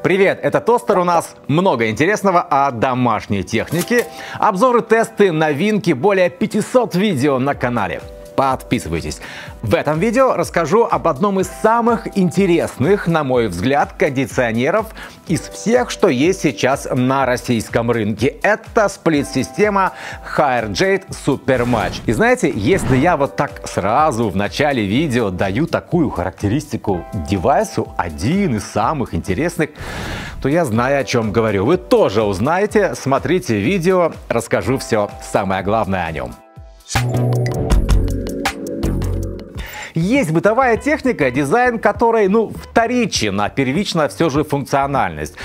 Привет, это Тостер, у нас много интересного о домашней технике. Обзоры, тесты, новинки, более 500 видео на канале. Подписывайтесь. В этом видео расскажу об одном из самых интересных, на мой взгляд, кондиционеров из всех, что есть сейчас на российском рынке. Это сплит-система HireJade SuperMatch. И знаете, если я вот так сразу в начале видео даю такую характеристику девайсу, один из самых интересных, то я знаю, о чем говорю. Вы тоже узнаете. Смотрите видео, расскажу все самое главное о нем. Есть бытовая техника, дизайн которой, вторичен, а первична все же функциональность.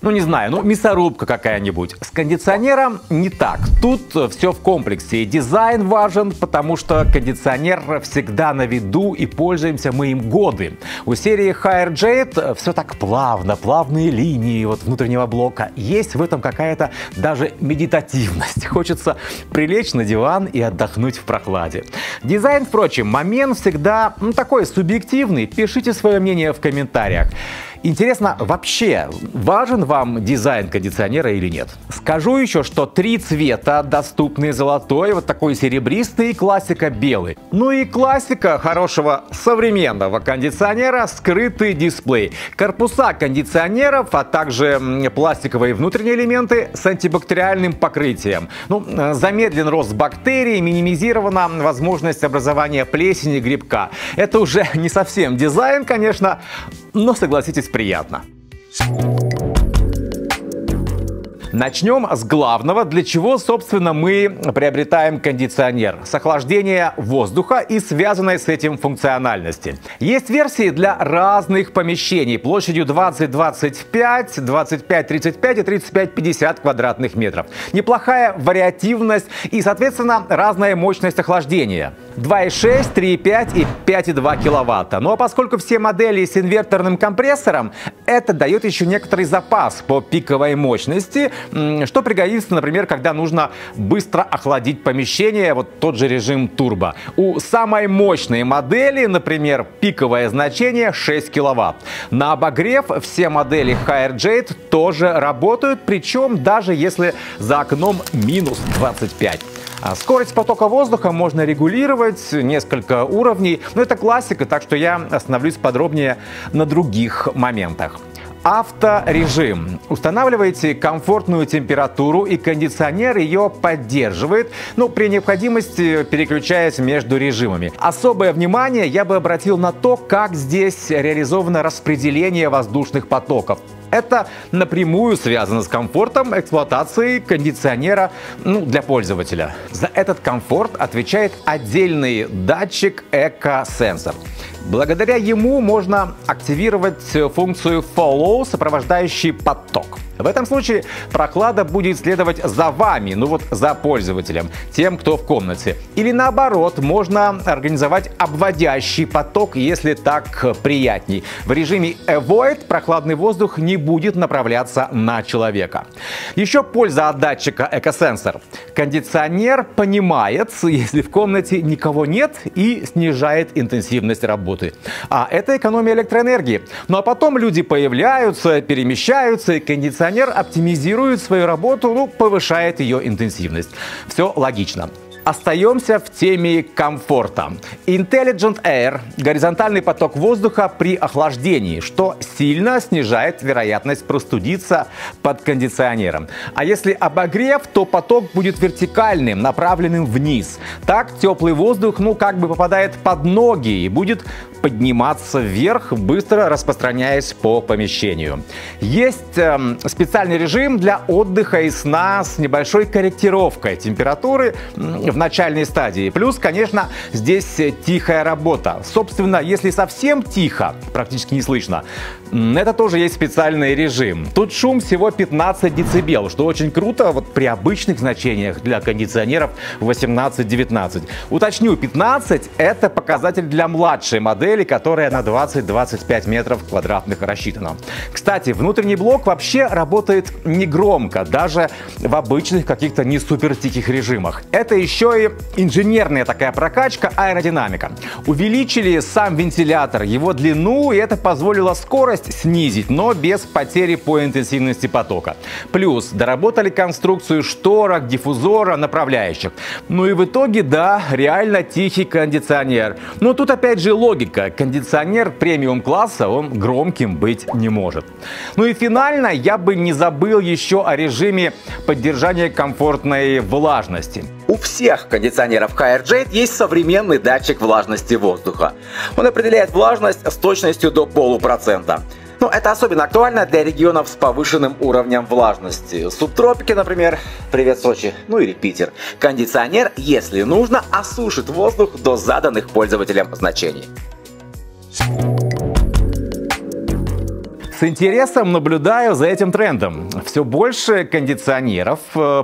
Не знаю, мясорубка какая-нибудь. С кондиционером не так. Тут все в комплексе. И дизайн важен, потому что кондиционер всегда на виду и пользуемся мы им годы. У серии HireJade все так плавно, плавные линии внутреннего блока. Есть в этом какая-то даже медитативность. Хочется прилечь на диван и отдохнуть в прохладе. Дизайн, впрочем, момент всегда такой субъективный. Пишите свое мнение в комментариях. Интересно, вообще важен вам дизайн кондиционера или нет? Скажу еще, что 3 цвета доступны: золотой, такой серебристый и классика белый. И классика хорошего современного кондиционера — скрытый дисплей. Корпуса кондиционеров, а также пластиковые внутренние элементы с антибактериальным покрытием. Замедлен рост бактерий, минимизирована возможность образования плесени, грибка. Это уже не совсем дизайн, конечно, но, согласитесь, приятно. Начнем с главного, для чего, собственно, мы приобретаем кондиционер. С охлаждения воздуха и связанной с этим функциональности. Есть версии для разных помещений площадью 20-25, 25-35 и 35-50 квадратных метров. Неплохая вариативность и, соответственно, разная мощность охлаждения. 2,6, 3,5 и 5,2 киловатта. А поскольку все модели с инверторным компрессором, это дает еще некоторый запас по пиковой мощности, что пригодится, например, когда нужно быстро охладить помещение, тот же режим турбо. У самой мощной модели, например, пиковое значение 6 киловатт. На обогрев все модели HireJade тоже работают, причем даже если за окном минус 25. Скорость потока воздуха можно регулировать, несколько уровней, но это классика, так что я остановлюсь подробнее на других моментах. Авторежим. Устанавливаете комфортную температуру, и кондиционер ее поддерживает, при необходимости переключаясь между режимами. Особое внимание я бы обратил на то, как здесь реализовано распределение воздушных потоков. Это напрямую связано с комфортом эксплуатации кондиционера для пользователя. За этот комфорт отвечает отдельный датчик экосенсор. Благодаря ему можно активировать функцию Follow, сопровождающий поток. В этом случае прохлада будет следовать за вами, за пользователем, тем, кто в комнате. Или наоборот, можно организовать обводящий поток, если так приятней. В режиме Avoid прохладный воздух не будет направляться на человека. Еще польза от датчика экосенсор. Кондиционер понимает, если в комнате никого нет, и снижает интенсивность работы. А это экономия электроэнергии. А потом люди появляются, перемещаются, и кондиционер оптимизирует свою работу, повышает ее интенсивность. Все логично. Остаемся в теме комфорта. Intelligent Air – горизонтальный поток воздуха при охлаждении, что сильно снижает вероятность простудиться под кондиционером. А если обогрев, то поток будет вертикальным, направленным вниз. Так теплый воздух, попадает под ноги и будет подниматься вверх, быстро распространяясь по помещению. Есть специальный режим для отдыха и сна с небольшой корректировкой температуры в начальной стадии. Плюс, конечно, здесь тихая работа. Собственно, если совсем тихо, практически не слышно, это тоже есть специальный режим. Тут шум всего 15 дБ, что очень круто при обычных значениях для кондиционеров 18-19. Уточню, 15 – это показатель для младшей модели, которая на 20-25 метров квадратных рассчитана. Кстати, внутренний блок вообще работает негромко, даже в обычных каких-то не супер тихих режимах. Это еще еще и инженерная такая прокачка, аэродинамика. Увеличили сам вентилятор, его длину, и это позволило скорость снизить, но без потери по интенсивности потока. Плюс доработали конструкцию шторок, диффузора, направляющих. Ну и в итоге, да, реально тихий кондиционер. Но тут опять же логика. Кондиционер премиум-класса, он громким быть не может. Ну и финально я бы не забыл еще о режиме поддержания комфортной влажности. У всех кондиционеров HiRJet есть современный датчик влажности воздуха. Он определяет влажность с точностью до 0,5%. Но это особенно актуально для регионов с повышенным уровнем влажности. Субтропики, например, привет Сочи, ну или Питер. Кондиционер, если нужно, осушит воздух до заданных пользователям значений. С интересом наблюдаю за этим трендом. Все больше кондиционеров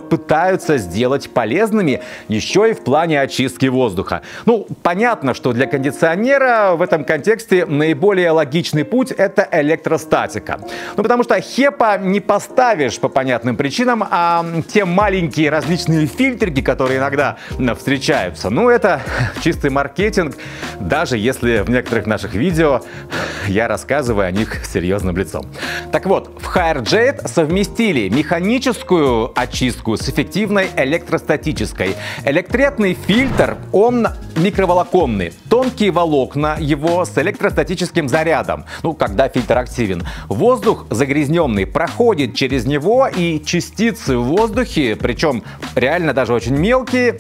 пытаются сделать полезными еще и в плане очистки воздуха. Ну, понятно, что для кондиционера в этом контексте наиболее логичный путь — это электростатика. Ну, потому что HEPA не поставишь по понятным причинам, а те маленькие различные фильтрики, которые иногда встречаются, ну, это чистый маркетинг, даже если в некоторых наших видео я рассказываю о них серьезным лицом. Так вот, в HiRJet совместили механическую очистку с эффективной электростатической. Электретный фильтр, он микроволоконный. Тонкие волокна его с электростатическим зарядом, ну, когда фильтр активен. Воздух загрязненный проходит через него, и частицы в воздухе, причем реально даже очень мелкие,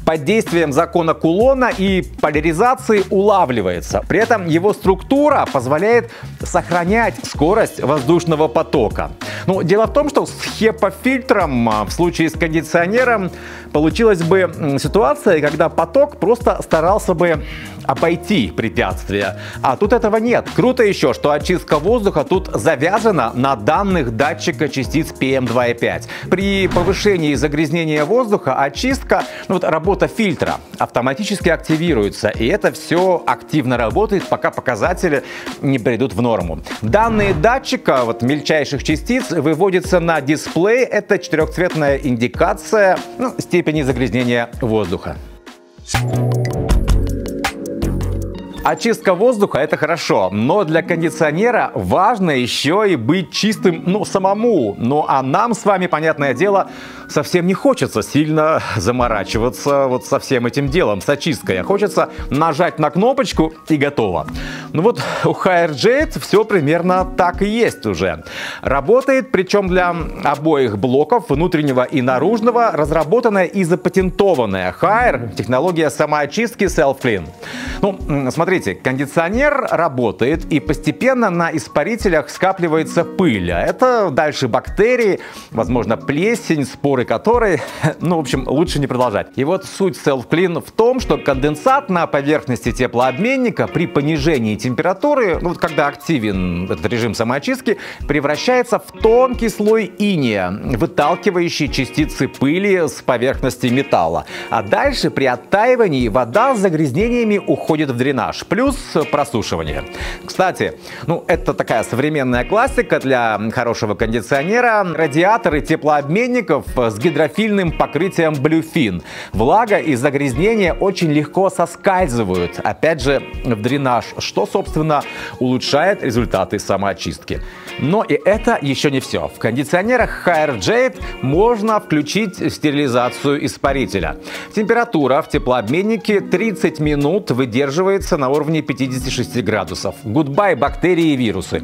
под действием закона Кулона и поляризации улавливается. При этом его структура позволяет сохранять скорость воздушного потока. Ну, дело в том, что с HEPA-фильтром в случае с кондиционером получилась бы ситуация, когда поток просто старался бы обойти препятствия. А тут этого нет. Круто еще, что очистка воздуха тут завязана на данных датчика частиц PM2,5. При повышении загрязнения воздуха очистка, ну, вот работа фильтра автоматически активируется. И это все активно работает, пока показатели не придут в норму. Данные датчика мельчайших частиц выводятся на дисплей. Это четырехцветная индикация степени загрязнения воздуха. Очистка воздуха — это хорошо, но для кондиционера важно еще и быть чистым, самому. Ну а нам с вами, понятное дело, совсем не хочется сильно заморачиваться со всем этим делом, с очисткой. Хочется нажать на кнопочку и готово. Ну вот у HiRJet все примерно так и есть уже. Работает, причем для обоих блоков, внутреннего и наружного, разработанная и запатентованная Haier технология самоочистки Self-Clean. Ну, смотрите, кондиционер работает, и постепенно на испарителях скапливается пыль. А это дальше бактерии, возможно, плесень, споры которой, в общем, лучше не продолжать. И вот суть Self-Clean в том, что конденсат на поверхности теплообменника при понижении температуры, когда активен этот режим самоочистки, превращается в тонкий слой иния, выталкивающий частицы пыли с поверхности металла. А дальше при оттаивании вода с загрязнениями уходит в дренаж, плюс просушивание. Кстати, это такая современная классика для хорошего кондиционера. Радиаторы теплообменников с гидрофильным покрытием Bluefin. Влага и загрязнения очень легко соскальзывают, опять же, в дренаж, что, собственно, улучшает результаты самоочистки. Но и это еще не все. В кондиционерах HiRJet можно включить стерилизацию испарителя. Температура в теплообменнике 30 минут выдерживается на уровне 56 градусов. Гудбай бактерии и вирусы.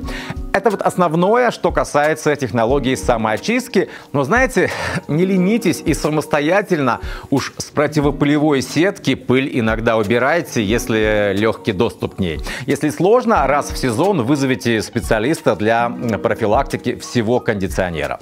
Это основное, что касается технологии самоочистки. Но знаете, не ленитесь и самостоятельно уж с противопылевой сетки пыль иногда убирайте, если легкий доступ к ней. Если сложно, раз в сезон вызовите специалиста для профилактики всего кондиционера.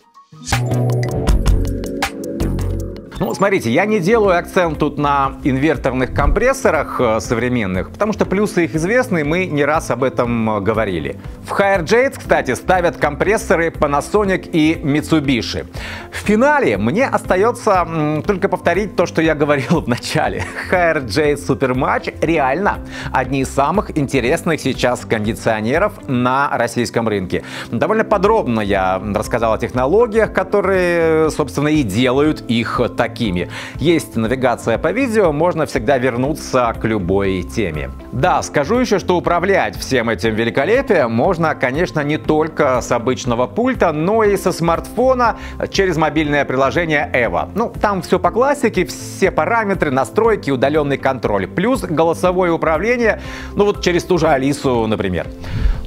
Смотрите, я не делаю акцент тут на инверторных компрессорах современных, потому что плюсы их известны, мы не раз об этом говорили. В HiRJet, кстати, ставят компрессоры Panasonic и Mitsubishi. В финале мне остается только повторить то, что я говорил в начале. HiRJet SuperMatch реально одни из самых интересных сейчас кондиционеров на российском рынке. Довольно подробно я рассказал о технологиях, которые, собственно, и делают их такими. какими. Есть навигация по видео, можно всегда вернуться к любой теме. Да, скажу еще, что управлять всем этим великолепием можно, конечно, не только с обычного пульта, но и со смартфона через мобильное приложение EVO. Ну, там все по классике, все параметры, настройки, удаленный контроль, плюс голосовое управление, ну вот через ту же Алису, например.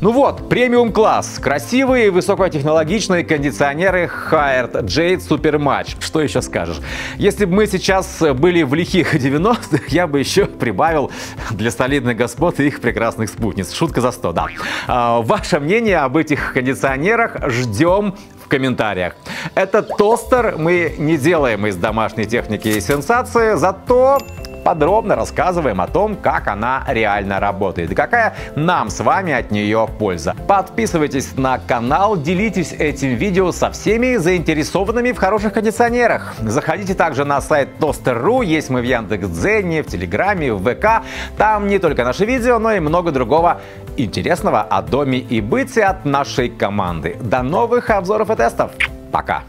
Ну вот, премиум-класс, красивые, высокотехнологичные кондиционеры Haier Jade Supermatch. Что еще скажешь? Если бы мы сейчас были в лихих 90-х, я бы еще прибавил для солидных господ и их прекрасных спутниц. Шутка за 100, да. Ваше мнение об этих кондиционерах ждем в комментариях. Этот тостер мы не делаем из домашней техники и сенсации, зато подробно рассказываем о том, как она реально работает и какая нам с вами от нее польза. Подписывайтесь на канал, делитесь этим видео со всеми заинтересованными в хороших кондиционерах. Заходите также на сайт Toster.ru, есть мы в Яндекс.Дзене, в Телеграме, в ВК. Там не только наши видео, но и много другого интересного о доме и быте от нашей команды. До новых обзоров и тестов. Пока!